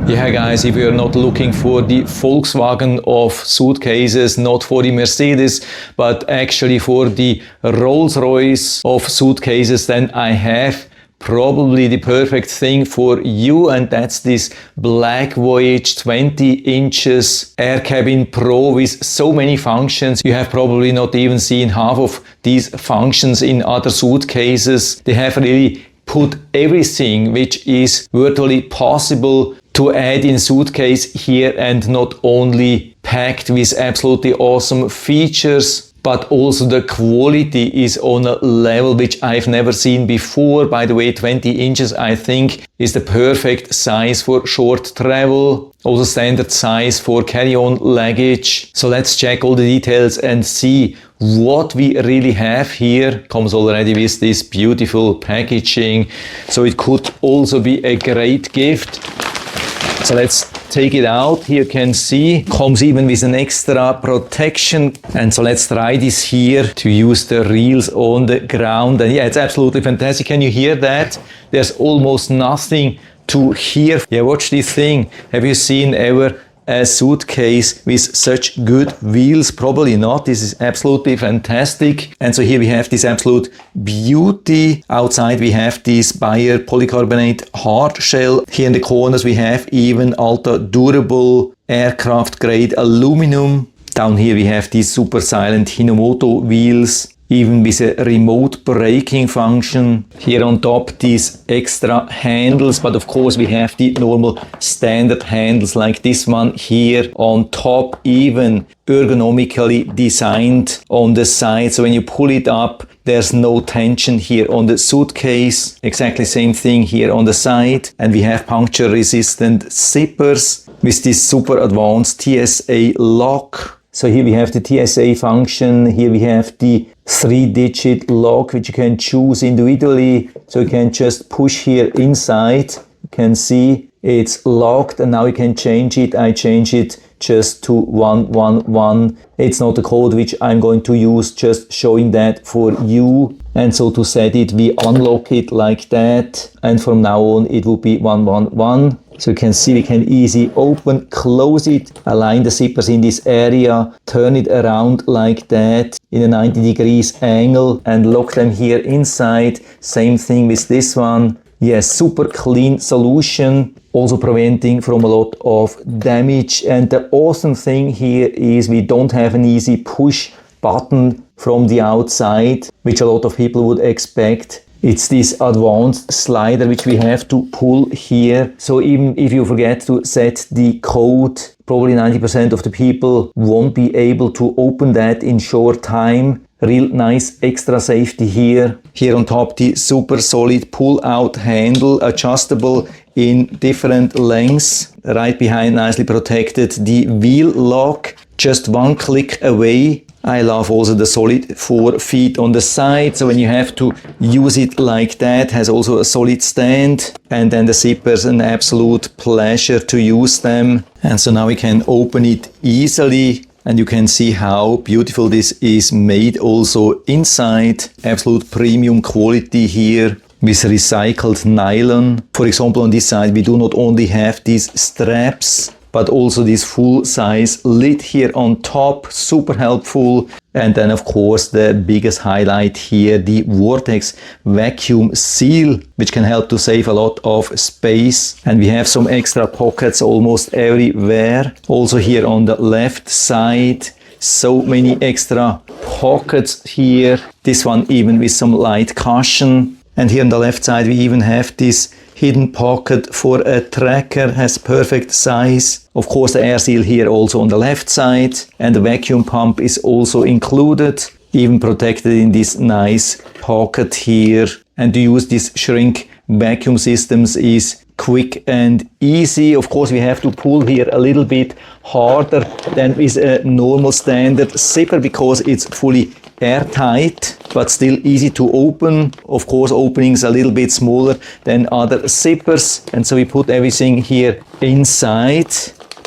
Yeah guys, if you're not looking for the Volkswagen of suitcases, not for the Mercedes, but actually for the Rolls-Royce of suitcases, then I have probably the perfect thing for you, and that's this BlackVoyage 20 inches AirCabin Pro with so many functions. You have probably not even seen half of these functions in other suitcases. They have really put everything which is virtually possible to add in suitcase here, and not only packed with absolutely awesome features, but also the quality is on a level which I've never seen before. By the way, 20 inches I think is the perfect size for short travel, also standard size for carry-on luggage. So let's check all the details and see what we really have here. Comes already with this beautiful packaging, so it could also be a great gift. So let's take it out. Here you can see, comes even with an extra protection. And so let's try this here to use the reels on the ground. And yeah, it's absolutely fantastic. Can you hear that? There's almost nothing to hear. Yeah, watch this thing. Have you seen ever a suitcase with such good wheels? Probably not. This is absolutely fantastic. And so here we have this absolute beauty. Outside we have this Bayer polycarbonate hard shell. Here in the corners we have even ultra durable aircraft grade aluminum. Down here we have these super silent Hinomoto wheels, even with a remote braking function. Here on top these extra handles, but of course we have the normal standard handles like this one here on top, even ergonomically designed on the side. So when you pull it up, there's no tension here on the suitcase. Exactly same thing here on the side. And we have puncture resistant zippers with this super advanced TSA lock. So here we have the TSA function. Here we have the 3-digit lock, which you can choose individually. So you can just push here inside. You can see it's locked, and now you can change it. I change it just to 111. It's not a code which I'm going to use, just showing that for you. And so to set it, we unlock it like that. And from now on, it will be 111. So you can see we can easily open, close it, align the zippers in this area, turn it around like that in a 90 degrees angle and lock them here inside. Same thing with this one. Yes, super clean solution, also preventing from a lot of damage. And the awesome thing here is we don't have an easy push button from the outside, which a lot of people would expect. It's this advanced slider which we have to pull here. So even if you forget to set the code, probably 90% of the people won't be able to open that in short time. Real nice extra safety here. Here on top the super solid pull-out handle, adjustable in different lengths. Right behind, nicely protected, the wheel lock, just one click away. I love also the solid 4 feet on the side, so when you have to use it like that, has also a solid stand. And then the zippers, an absolute pleasure to use them. And so now we can open it easily, and you can see how beautiful this is made also inside. Absolute premium quality here with recycled nylon. For example, on this side we do not only have these straps, but also this full-size lid here on top, super helpful. And then of course the biggest highlight here, the Vortex vacuum seal, which can help to save a lot of space. And we have some extra pockets almost everywhere. Also here on the left side, so many extra pockets here. This one even with some light cushion. And here on the left side we even have this hidden pocket for a tracker, has perfect size. Of course the air seal here also on the left side, and the vacuum pump is also included, even protected in this nice pocket here. And to use this shrink vacuum systems is quick and easy. Of course we have to pull here a little bit harder than with a normal standard zipper because it's fully airtight, but still easy to open. Of course openings a little bit smaller than other zippers, and so we put everything here inside,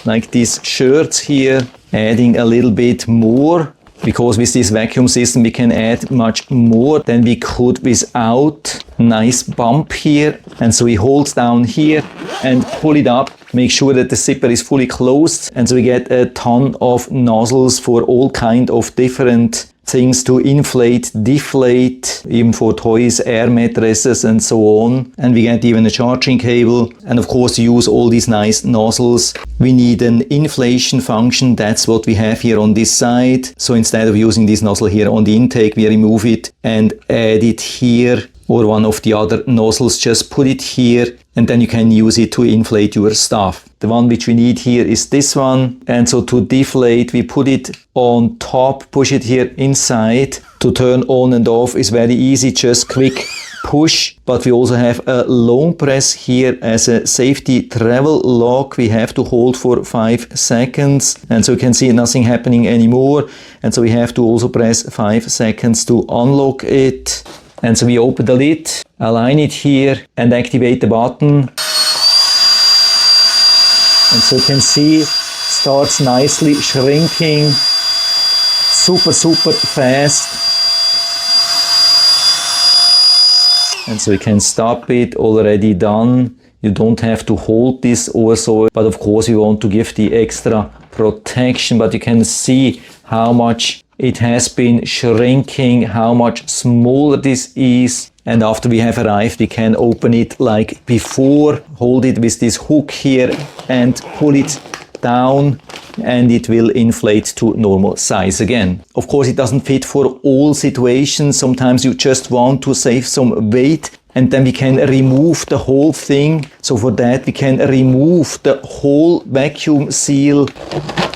like these shirts here, adding a little bit more. because with this vacuum system we can add much more than we could without. Nice bump here, and so we hold down here and pull it up. Make sure that the zipper is fully closed, and so we get a ton of nozzles for all kind of different things to inflate, deflate, even for toys, air mattresses and so on. And we get even a charging cable, and of course to use all these nice nozzles we need an inflation function. That's what we have here on this side. So instead of using this nozzle here on the intake, we remove it and add it here, or one of the other nozzles, just put it here, and then you can use it to inflate your stuff. The one which we need here is this one, and so to deflate we put it on top, push it here inside. To turn on and off is very easy, just quick push, but we also have a long press here as a safety travel lock. We have to hold for 5 seconds, and so you can see nothing happening anymore, and so we have to also press 5 seconds to unlock it. And so we open the lid, align it here and activate the button. And so you can see starts nicely shrinking, super fast. And so you can stop it, already done. You don't have to hold this or so, but of course you want to give the extra protection, but you can see how much it has been shrinking, how much smaller this is. And after we have arrived, we can open it like before, hold it with this hook here and pull it down, and it will inflate to normal size again. Of course, it doesn't fit for all situations. Sometimes you just want to save some weight, and then we can remove the whole thing. So for that, we can remove the whole vacuum seal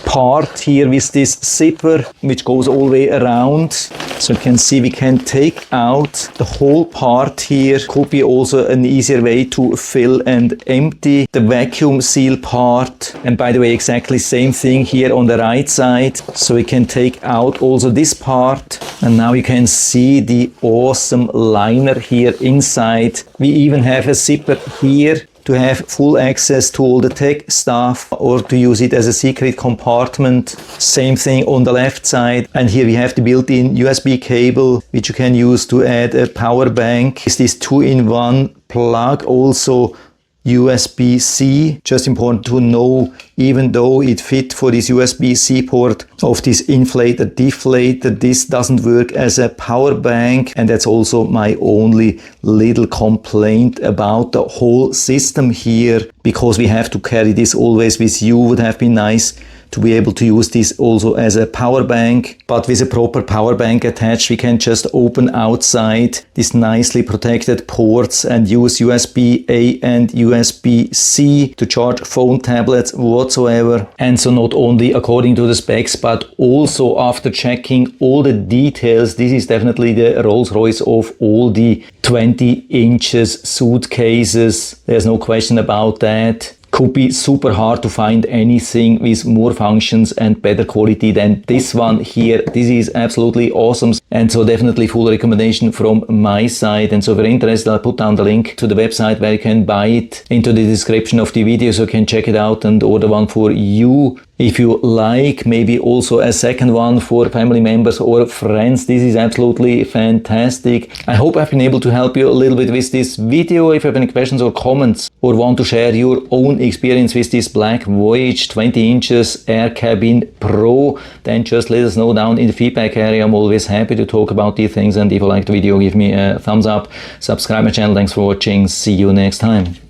part here with this zipper, which goes all the way around. So you can see we can take out the whole part here. Could be also an easier way to fill and empty the vacuum seal part. And by the way, exactly same thing here on the right side. So we can take out also this part. And now you can see the awesome liner here inside. We even have a zipper here to have full access to all the tech stuff, or to use it as a secret compartment. Same thing on the left side. And here we have the built-in USB cable, which you can use to add a power bank. It's this 2-in-1 plug, also USB-C. Just important to know, even though it fit for this USB-C port of this inflator deflator, this doesn't work as a power bank. And that's also my only little complaint about the whole system here, because we have to carry this always with you. Would have been nice to be able to use this also as a power bank, but with a proper power bank attached, we can just open outside these nicely protected ports and use USB-A and USB-C to charge phone, tablets, whatsoever. And so not only according to the specs, but also after checking all the details, this is definitely the Rolls-Royce of all the 20 inches suitcases. There's no question about that. Could be super hard to find anything with more functions and better quality than this one here. This is absolutely awesome, and so definitely full recommendation from my side. And so if you're interested, I'll put down the link to the website where you can buy it into the description of the video, so you can check it out and order one for you. If you like, maybe also a second one for family members or friends. This is absolutely fantastic. I hope I've been able to help you a little bit with this video. If you have any questions or comments, or want to share your own experience with this BlackVoyage 20 inches AirCabin Pro, then just let us know down in the feedback area. I'm always happy to talk about these things. And if you like the video, give me a thumbs up, subscribe my channel. Thanks for watching. See you next time.